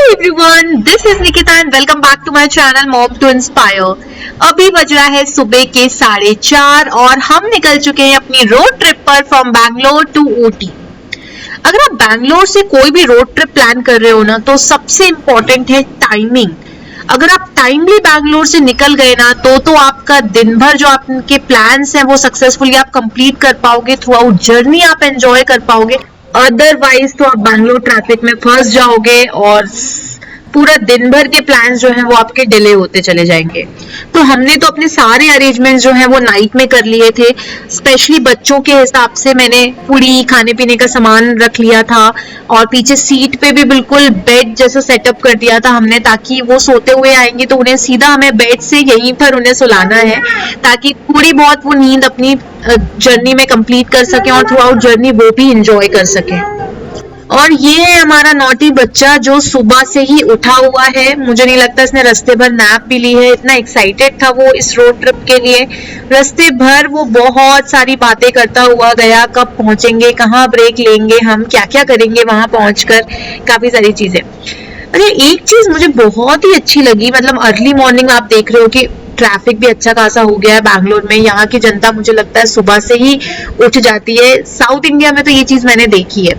Everyone, this is Nikita and welcome back to my channel mom to inspire. अभी बज रहा है सुबह के 4:30 और हम निकल चुके हैं अपनी रोड ट्रिप पर फ्रॉम बैंगलोर टू ऊटी। अगर आप बैंगलोर से कोई भी रोड ट्रिप प्लान कर रहे हो ना, तो सबसे इम्पोर्टेंट है टाइमिंग। अगर आप टाइमली बैंगलोर से निकल गए ना, तो आपका दिन भर जो आपके प्लान्स हैं वो सक्सेसफुली आप कंप्लीट कर पाओगे, थ्रू आउट जर्नी आप एंजॉय कर पाओगे। अदरवाइज तो आप बैंगलोर ट्रैफिक में फंस जाओगे और पूरा दिन भर के प्लान्स जो हैं वो आपके डिले होते चले जाएंगे। तो हमने तो अपने सारे अरेंजमेंट्स जो हैं वो नाइट में कर लिए थे। स्पेशली बच्चों के हिसाब से मैंने पूरी खाने पीने का सामान रख लिया था और पीछे सीट पे भी बिल्कुल बेड जैसा सेटअप कर दिया था हमने, ताकि वो सोते हुए आएंगे तो उन्हें सीधा हमें बेड से यहीं पर उन्हें सुलाना है, ताकि थोड़ी बहुत वो नींद अपनी जर्नी में कंप्लीट कर सके और थ्रू आउट जर्नी वो भी इंजॉय कर सके। और ये है हमारा नॉटी बच्चा जो सुबह से ही उठा हुआ है। मुझे नहीं लगता इसने रास्ते भर नैप भी ली है, इतना एक्साइटेड था वो इस रोड ट्रिप के लिए। रास्ते भर वो बहुत सारी बातें करता हुआ गया, कब पहुंचेंगे, कहाँ ब्रेक लेंगे, हम क्या क्या करेंगे वहां पहुंचकर, काफी सारी चीजें। अरे एक चीज मुझे बहुत ही अच्छी लगी, मतलब अर्ली मॉर्निंग आप देख रहे हो कि ट्रैफिक भी अच्छा खासा हो गया है बैंगलोर में। यहाँ की जनता मुझे लगता है सुबह से ही उठ जाती है। साउथ इंडिया में तो ये चीज मैंने देखी है।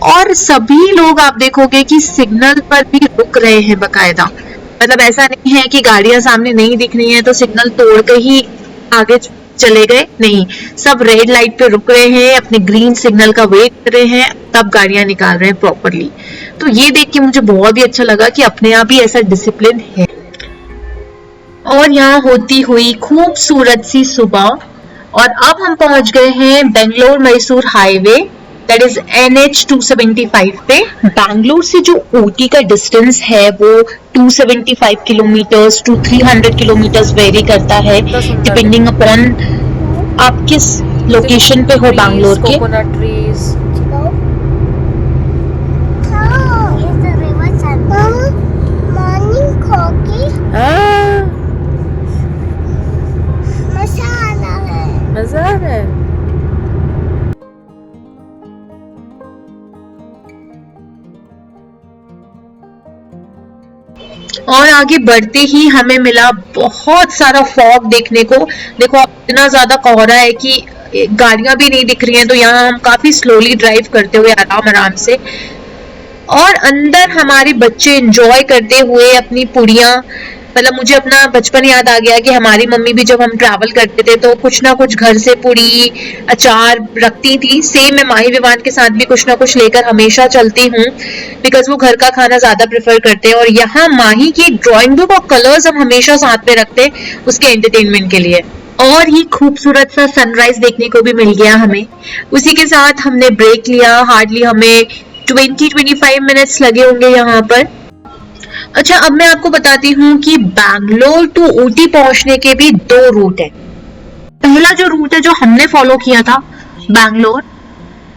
और सभी लोग आप देखोगे कि सिग्नल पर भी रुक रहे हैं बकायदा। मतलब ऐसा नहीं है कि गाड़ियां सामने नहीं दिख रही हैं तो सिग्नल तोड़ के ही आगे चले गए, नहीं, सब रेड लाइट पे रुक रहे हैं, अपने ग्रीन सिग्नल का वेट कर रहे हैं, तब गाड़ियां निकाल रहे हैं प्रॉपरली। तो ये देख के मुझे बहुत ही अच्छा लगा कि अपने आप ही ऐसा डिसिप्लिन है। और यहाँ होती हुई खूबसूरत सी सुबह, और अब हम पहुंच गए हैं Bangalore Mysore highway, that is NH 275 पे। बैंगलोर से जो ऊटी का डिस्टेंस है वो 275 किलोमीटर्स टू 300 किलोमीटर्स वेरी करता है, डिपेंडिंग अपॉन आप किस लोकेशन पे हो बैंगलोर के। Coconut trees. मजा आ रहा है। और आगे बढ़ते ही हमें मिला बहुत सारा फॉग देखने को। देखो अब इतना ज्यादा कोहरा है कि गाड़ियां भी नहीं दिख रही हैं, तो यहाँ हम काफी स्लोली ड्राइव करते हुए आराम आराम से, और अंदर हमारे बच्चे एंजॉय करते हुए अपनी पुड़ियां। मतलब मुझे अपना बचपन याद आ गया कि हमारी मम्मी भी जब हम ट्रैवल करते थे तो कुछ ना कुछ घर से पुड़ी अचार रखती थी। सेम मैं माही विवान के साथ भी कुछ ना कुछ लेकर हमेशा चलती हूँ, बिकॉज वो घर का खाना ज्यादा प्रेफर करते हैं। और यहाँ माही की ड्राइंग बुक और कलर्स हम हमेशा साथ में रखते हैं उसके एंटरटेनमेंट के लिए। और ये खूबसूरत सा सनराइज देखने को भी मिल गया हमें। उसी के साथ हमने ब्रेक लिया। हार्डली हमें 20-25 मिनट्स लगे होंगे यहाँ पर। अच्छा, अब मैं आपको बताती हूँ कि बैंगलोर टू ऊटी पहुंचने के भी 2 रूट है। पहला जो रूट है जो हमने फॉलो किया था बैंगलोर,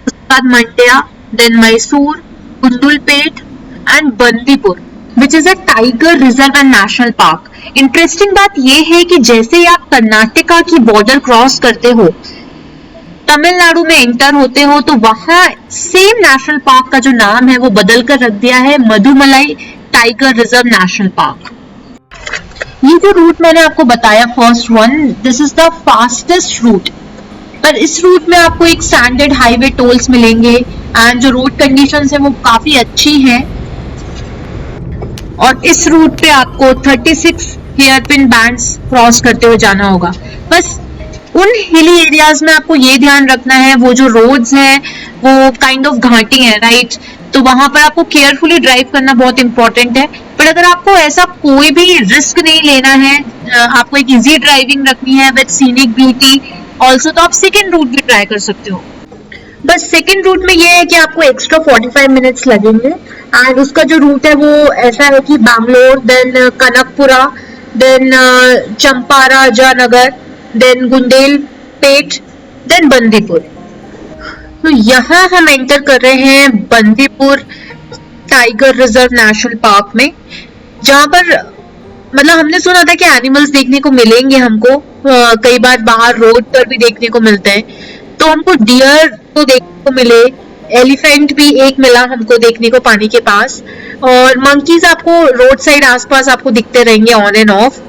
उसके बाद Mandya, then Mysore, Gundlupet and Bandipur, which is a tiger reserve and national park. Interesting बात यह है कि जैसे ही आप कर्नाटका की बॉर्डर क्रॉस करते हो, तमिलनाडु में एंटर होते हो, तो वहां सेम नेशनल पार्क का जो नाम है वो बदल कर रख दिया है Mudumalai tiger reserve national park. ये जो रूट मैंने आपको बताया first one, this is the fastest route. पर इस रूट में आपको एक स्टैंडर्ड हाईवे टोल्स मिलेंगे एंड जो रोड कंडीशंस है वो काफी अच्छी हैं। और इस रूट पे आपको 36 हेयरपिन बैंड्स क्रॉस करते हुए जाना होगा। बस उन हिली एरियाज में आपको ये ध्यान रखना है, वो जो रोड्स हैं वो काइंड ऑफ घाटी है, राइट, तो वहां पर आपको केयरफुली ड्राइव करना बहुत इंपॉर्टेंट है। पर अगर आपको ऐसा कोई भी रिस्क नहीं लेना है, आपको एक इजी ड्राइविंग रखनी है विद सीनिक ब्यूटी ऑल्सो, तो आप सेकेंड रूट भी ट्राई कर सकते हो। बस सेकेंड रूट में ये है कि आपको एक्स्ट्रा 45 मिनट्स लगेंगे। एंड उसका जो रूट है वो ऐसा है कि Bangalore, then Kanakapura, then Chamarajanagar, then Gundlupet, then Bandipur. तो यहाँ हम एंटर कर रहे हैं Bandipur tiger reserve national park में, जहाँ पर मतलब हमने सुना था कि एनिमल्स देखने को मिलेंगे हमको, कई बार बाहर रोड पर भी देखने को मिलते हैं। तो हमको डियर तो देखने को मिले, एलिफेंट भी एक मिला हमको देखने को पानी के पास, और मंकीज आपको रोड साइड आसपास आपको दिखते रहेंगे ऑन एंड ऑफ।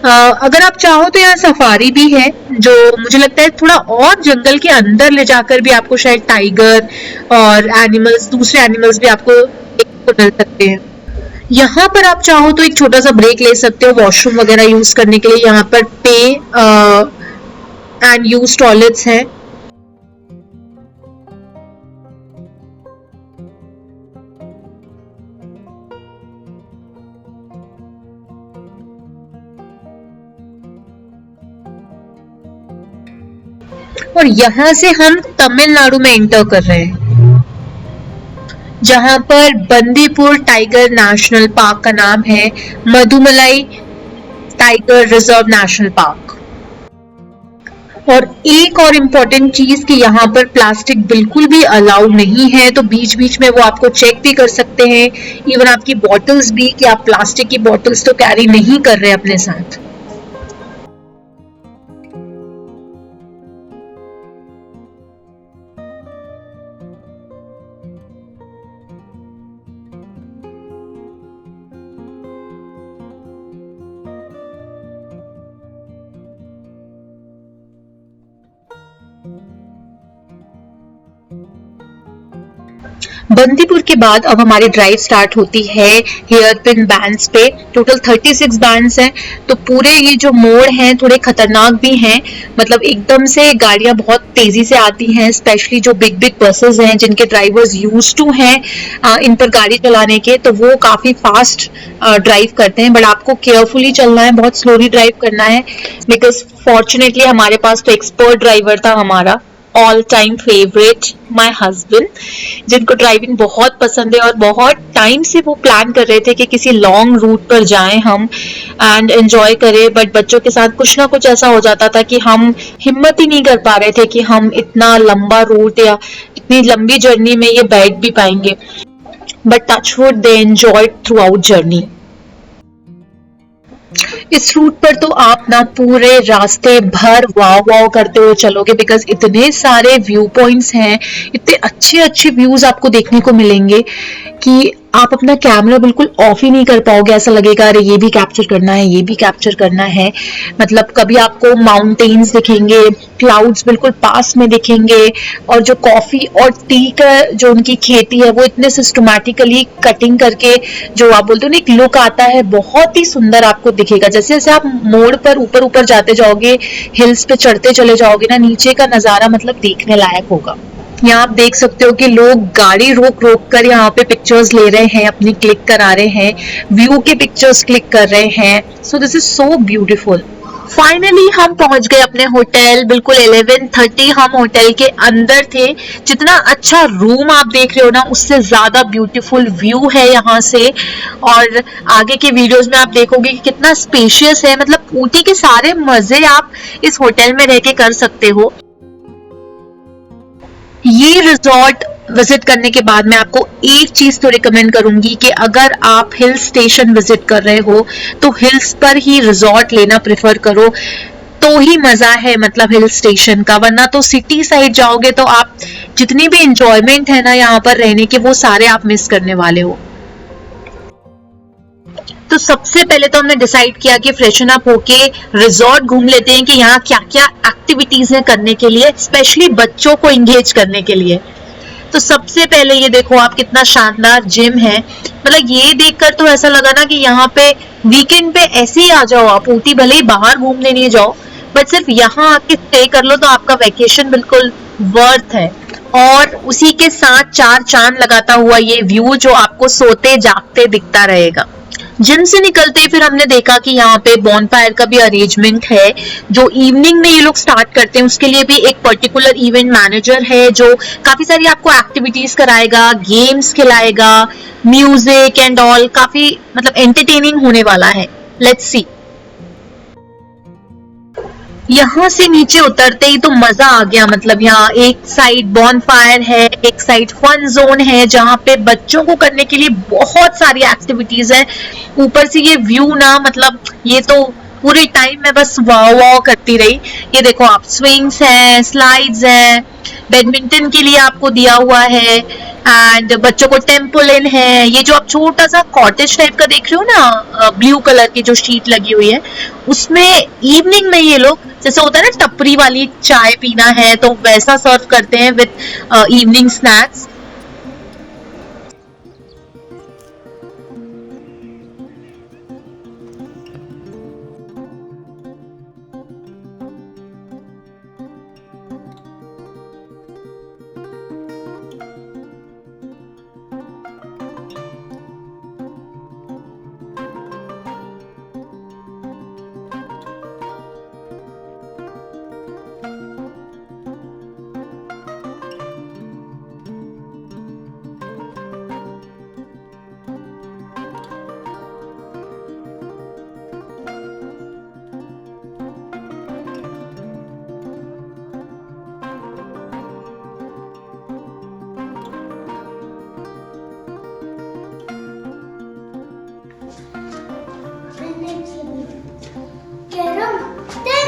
अगर आप चाहो तो यहाँ सफारी भी है, जो मुझे लगता है थोड़ा और जंगल के अंदर ले जाकर भी आपको शायद टाइगर और एनिमल्स, दूसरे एनिमल्स भी आपको देखने को मिल सकते हैं। यहाँ पर आप चाहो तो एक छोटा सा ब्रेक ले सकते हो वॉशरूम वगैरह यूज करने के लिए। यहाँ पर पे एंड यूज टॉयलेट्स हैं। और यहाँ से हम तमिलनाडु में एंटर कर रहे हैं, जहां पर बंदीपुर टाइगर नेशनल पार्क का नाम है Mudumalai tiger reserve national park. और एक और इम्पोर्टेंट चीज कि यहाँ पर प्लास्टिक बिल्कुल भी अलाउ नहीं है, तो बीच बीच में वो आपको चेक भी कर सकते हैं, इवन आपकी बॉटल्स भी, कि आप प्लास्टिक की बॉटल्स तो कैरी नहीं कर रहे अपने साथ। बंदीपुर के बाद अब हमारी ड्राइव स्टार्ट होती है हेयर पिन बैंड्स पे। टोटल 36 बैंड्स हैं, तो पूरे ये जो मोड़ हैं थोड़े खतरनाक भी हैं, मतलब एकदम से गाड़ियां बहुत तेजी से आती हैं, स्पेशली जो बिग बिग बसेस हैं जिनके ड्राइवर्स यूज टू हैं इन पर गाड़ी चलाने के, तो वो काफी फास्ट ड्राइव करते हैं। बट आपको केयरफुली चलना है, बहुत स्लोली ड्राइव करना है, बिकॉज फॉर्चुनेटली हमारे पास तो एक्सपर्ट ड्राइवर था, हमारा all time favourite my husband, जिनको ड्राइविंग बहुत पसंद है और बहुत टाइम से वो प्लान कर रहे थे कि किसी लॉन्ग रूट पर जाएं हम एंड एंजॉय करें। बट बच्चों के साथ कुछ ना कुछ ऐसा हो जाता था कि हम हिम्मत ही नहीं कर पा रहे थे कि हम इतना लंबा रूट या इतनी लंबी जर्नी में ये बैठ भी पाएंगे। But touchwood they enjoyed throughout journey. इस रूट पर तो आप ना पूरे रास्ते भर वाव वाव करते हुए चलोगे, बिकॉज इतने सारे व्यू पॉइंट्स हैं, इतने अच्छे अच्छे व्यूज आपको देखने को मिलेंगे कि आप अपना कैमरा बिल्कुल ऑफ ही नहीं कर पाओगे। ऐसा लगेगा अरे ये भी कैप्चर करना है, ये भी कैप्चर करना है। मतलब कभी आपको माउंटेन्स दिखेंगे, क्लाउड्स बिल्कुल पास में दिखेंगे, और जो कॉफी और टी का जो उनकी खेती है वो इतने सिस्टमैटिकली कटिंग करके जो आप बोलते हो ना एक लुक आता है, बहुत ही सुंदर आपको दिखेगा। जैसे जैसे आप मोड़ पर ऊपर ऊपर जाते जाओगे, हिल्स पे चढ़ते चले जाओगे ना, नीचे का नजारा मतलब देखने लायक होगा। यहाँ आप देख सकते हो कि लोग गाड़ी रोक रोक कर यहाँ पे पिक्चर्स ले रहे हैं, अपनी क्लिक करा रहे हैं, व्यू के पिक्चर्स क्लिक कर रहे हैं। So this is so beautiful. Finally हम पहुंच गए अपने होटल। बिल्कुल 11:30 हम होटल के अंदर थे। जितना अच्छा रूम आप देख रहे हो ना, उससे ज्यादा ब्यूटीफुल व्यू है यहाँ से। और आगे के वीडियोस में आप देखोगे कि कितना स्पेशियस है। मतलब ऊटी के सारे मजे आप इस होटल में रह के कर सकते हो। ये रिजॉर्ट विजिट करने के बाद मैं आपको एक चीज तो रिकमेंड करूंगी कि अगर आप हिल स्टेशन विजिट कर रहे हो तो हिल्स पर ही रिजॉर्ट लेना प्रेफर करो, तो ही मजा है मतलब हिल स्टेशन का। वरना तो सिटी साइड जाओगे तो आप जितनी भी इंजॉयमेंट है ना यहाँ पर रहने के, वो सारे आप मिस करने वाले हो। तो सबसे पहले तो हमने डिसाइड किया कि फ्रेशन अप होके रिजॉर्ट घूम लेते हैं कि यहाँ क्या क्या एक्टिविटीज हैं करने के लिए, स्पेशली बच्चों को एंगेज करने के लिए। तो सबसे पहले ये देखो आप, कितना शानदार जिम है। मतलब ये देखकर तो ऐसा लगा ना कि यहाँ पे वीकेंड पे ऐसे ही आ जाओ आप। ऊटी भले ही बाहर घूमने नहीं जाओ, बट सिर्फ यहाँ आके स्टे कर लो तो आपका वेकेशन बिल्कुल वर्थ है। और उसी के साथ चार चांद लगाता हुआ ये व्यू जो आपको सोते जागते दिखता रहेगा। जिम से निकलते फिर हमने देखा कि यहाँ पे बॉनफायर का भी अरेंजमेंट है, जो इवनिंग में ये लोग स्टार्ट करते हैं। उसके लिए भी एक पर्टिकुलर इवेंट मैनेजर है जो काफी सारी आपको एक्टिविटीज कराएगा, गेम्स खिलाएगा, म्यूजिक एंड ऑल। काफी मतलब एंटरटेनिंग होने वाला है। Let's see. यहाँ से नीचे उतरते ही तो मजा आ गया। मतलब यहाँ एक साइड बॉनफायर है, एक साइड फन जोन है जहाँ पे बच्चों को करने के लिए बहुत सारी एक्टिविटीज है। ऊपर से ये व्यू ना, मतलब ये तो पूरे टाइम मैं बस वाव वाव करती रही। ये देखो आप, स्विंग्स हैं, स्लाइड्स हैं, बैडमिंटन के लिए आपको दिया हुआ है, एंड बच्चों को टेम्पोलिन है। ये जो आप छोटा सा कॉटेज टाइप का देख रहे हो ना, ब्लू कलर की जो शीट लगी हुई है, उसमें इवनिंग में ये लोग, जैसे होता है ना टपरी वाली चाय पीना है तो वैसा सर्व करते हैं with evening snacks.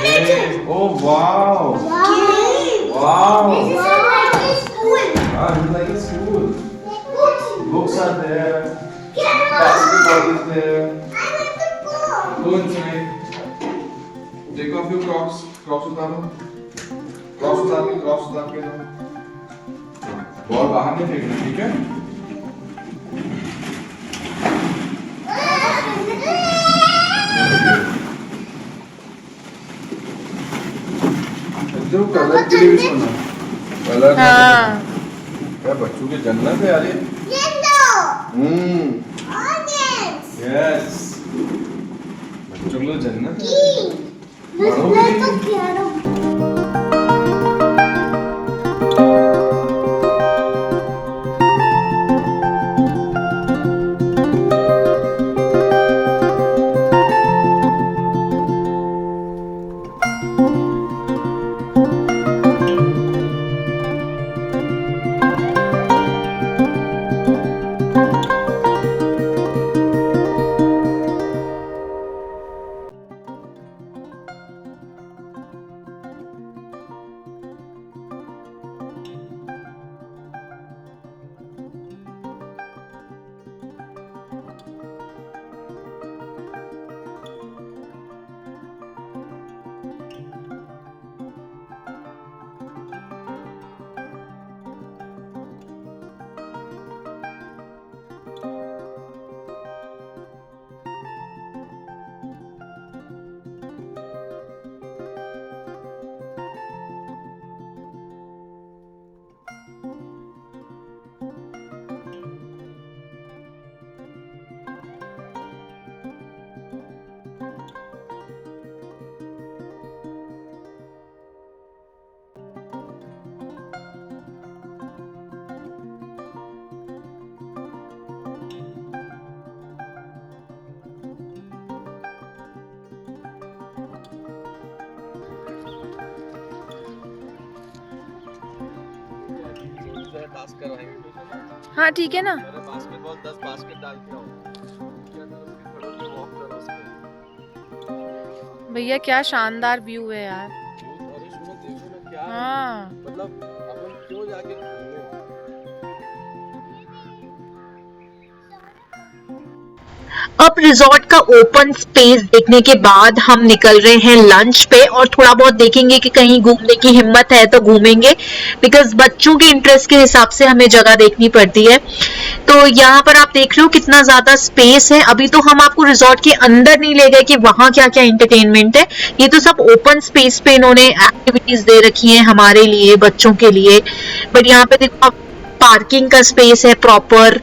Hey, oh wow! Wow! This is like a school. Ah, it's like a school. Books. Books are there. Carol. Basketball is there. I want to go. Go inside. Take off your Crocs. Crocs उतारो. Crocs उतार के दो. Ball बाहर नहीं फेंकना, ठीक है? जो कलर के लिए भी सोना, कलर क्या बच्चों की जन्नत है यार ये। Onions. यस, बच्चों की तो जन्नत है। Let's play the piano. Task करवाएंगे। हाँ ठीक है ना। बास्केटबॉल 10 बास्केट डाल के आओ। वॉक करो उस पे। भैया क्या शानदार व्यू है यार। और इसमें देखो ना क्या हाँ मतलब अपन क्यों जाके घूमने। अब रिजॉर्ट का ओपन स्पेस देखने के बाद हम निकल रहे हैं लंच पे, और थोड़ा बहुत देखेंगे कि कहीं घूमने की हिम्मत है तो घूमेंगे, बिकॉज बच्चों के इंटरेस्ट के हिसाब से हमें जगह देखनी पड़ती है। तो यहाँ पर आप देख रहे हो कितना ज्यादा स्पेस है। अभी तो हम आपको रिजॉर्ट के अंदर नहीं ले गए कि वहां क्या क्या एंटरटेनमेंट है, ये तो सब ओपन स्पेस पे इन्होंने एक्टिविटीज दे रखी है हमारे लिए, बच्चों के लिए। बट यहाँ पे देखो पार्किंग का स्पेस है प्रॉपर,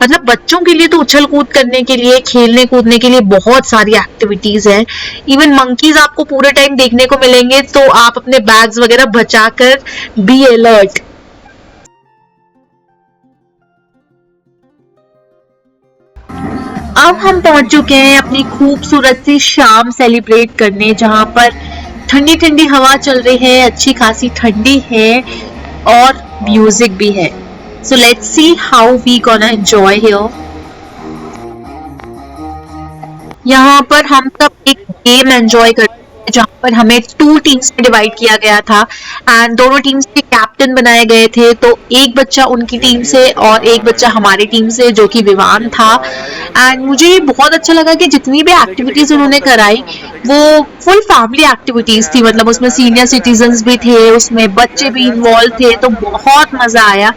मतलब बच्चों के लिए तो उछल कूद करने के लिए, खेलने कूदने के लिए बहुत सारी एक्टिविटीज है। इवन मंकीज आपको पूरे टाइम देखने को मिलेंगे, तो आप अपने बैग्स वगैरह बचाकर बी अलर्ट। अब हम पहुंच चुके हैं अपनी खूबसूरत सी शाम सेलिब्रेट करने, जहां पर ठंडी ठंडी हवा चल रही है, अच्छी खासी ठंडी है और म्यूजिक भी है। So let's see how we gonna enjoy here. यहाँ पर हम सब एक गेम एंजॉय कर, जहाँ पर हमें 2 टीम्स में डिवाइड किया गया था एंड दोनों टीम्स के कैप्टन बनाए गए थे। तो एक बच्चा उनकी टीम से और एक बच्चा हमारी टीम से, जो कि विवान था। एंड मुझे ये बहुत अच्छा लगा कि जितनी भी एक्टिविटीज उन्होंने कराई वो फुल फैमिली एक्टिविटीज थी, मतलब उसमें सीनियर सिटीजन्स भी थे, उसमें बच्चे भी इन्वॉल्व थे, तो बहुत मजा आया।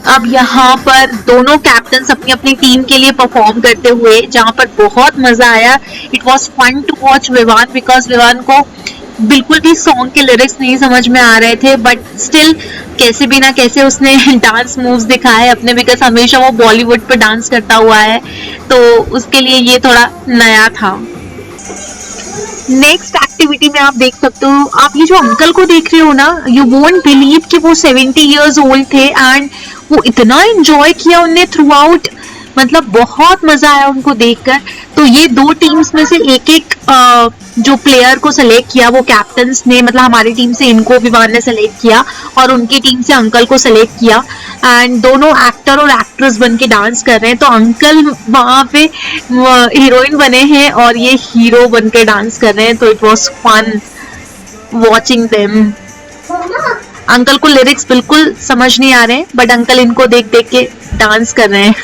अब यहाँ पर दोनों कैप्टन्स अपनी अपनी टीम के लिए परफॉर्म करते हुए, जहाँ पर बहुत मजा आया। It was fun to watch Vivaan, because Vivaan को बिल्कुल भी सॉन्ग के लिरिक्स नहीं समझ में आ रहे थे, बट स्टिल कैसे भी ना कैसे उसने डांस मूव्स दिखाए अपने, बिकॉज हमेशा वो बॉलीवुड पे डांस करता हुआ है, तो उसके लिए ये थोड़ा नया था। नेक्स्ट एक्टिविटी में आप देख सकते हो, आप ये जो अंकल को देख रहे हो ना, यू वोंट बिलीव कि वो 70 इयर्स ओल्ड थे एंड वो इतना एंजॉय किया उनने थ्रू आउट, मतलब बहुत मजा आया उनको देखकर। तो ये 2 टीम्स में से एक एक जो प्लेयर को सेलेक्ट किया वो कैप्टन्स ने, मतलब हमारी टीम से इनको विवान ने सेलेक्ट किया और उनकी टीम से अंकल को सेलेक्ट किया एंड दोनों एक्टर और एक्ट्रेस बन के डांस कर रहे हैं। तो अंकल वहाँ पे हीरोइन बने हैं और ये हीरो बन के डांस कर रहे हैं, तो it was fun watching them. Uncle को लिरिक्स बिल्कुल समझ नहीं आ रहे हैं, बट अंकल इनको देख देख के डांस कर रहे हैं।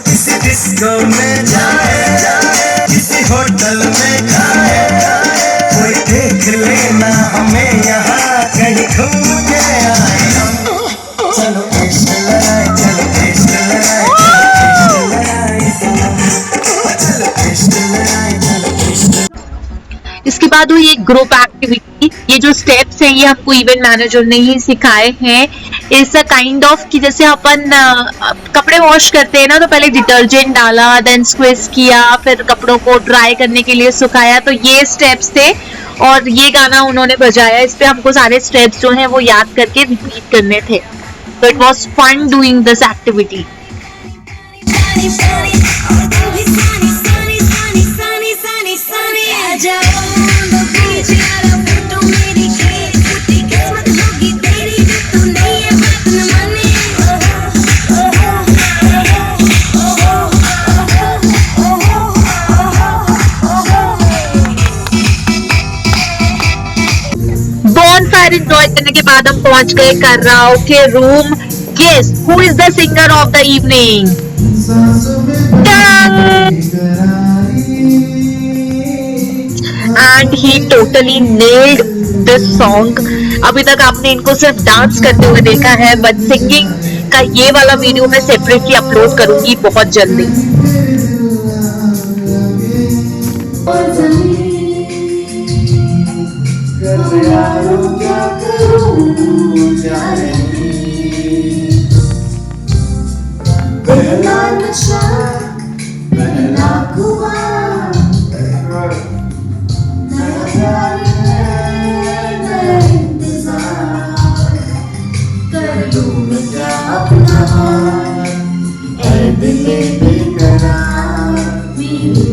किसी डिस्को में जाए, किसी होटल में खाए, कोई देख लेना हमें यहाँ कहीं घूम के आए। चलो इश्क लगाए, चलो इश्क लगाए, चलो इश्क लगाए, चलो इश्क। इसके बाद हुई एक ग्रुप एक्टिविटी। ये जो स्टेप्स हैं ये हमको इवेंट मैनेजर ने ही सिखाए हैं। इट्स अ काइंड ऑफ कि जैसे अपन कपड़े वॉश करते हैं ना, तो पहले डिटर्जेंट डाला, देन स्क्विज किया, फिर कपड़ों को ड्राई करने के लिए सुखाया, तो ये स्टेप्स थे और ये गाना उन्होंने बजाया। इस पे हमको सारे स्टेप्स जो हैं वो याद करके रिपीट करने थे। तो it was fun doing this activity. Bonfire enjoy करने के बाद हम पहुंच गए karaoke room. Guess who is the singer of the evening? And he totally nailed this song. अभी तक आपने इनको सिर्फ डांस करते हुए देखा है, बट सिंगिंग का ये वाला वीडियो मैं सेपरेटली अपलोड करूंगी बहुत जल्दी। पहला नशा, पहला कुआं, नया प्यार है, नया इंतजार, कर लूं मैं क्या अपना हाथ, ऐ दिल बेकरार, मेरी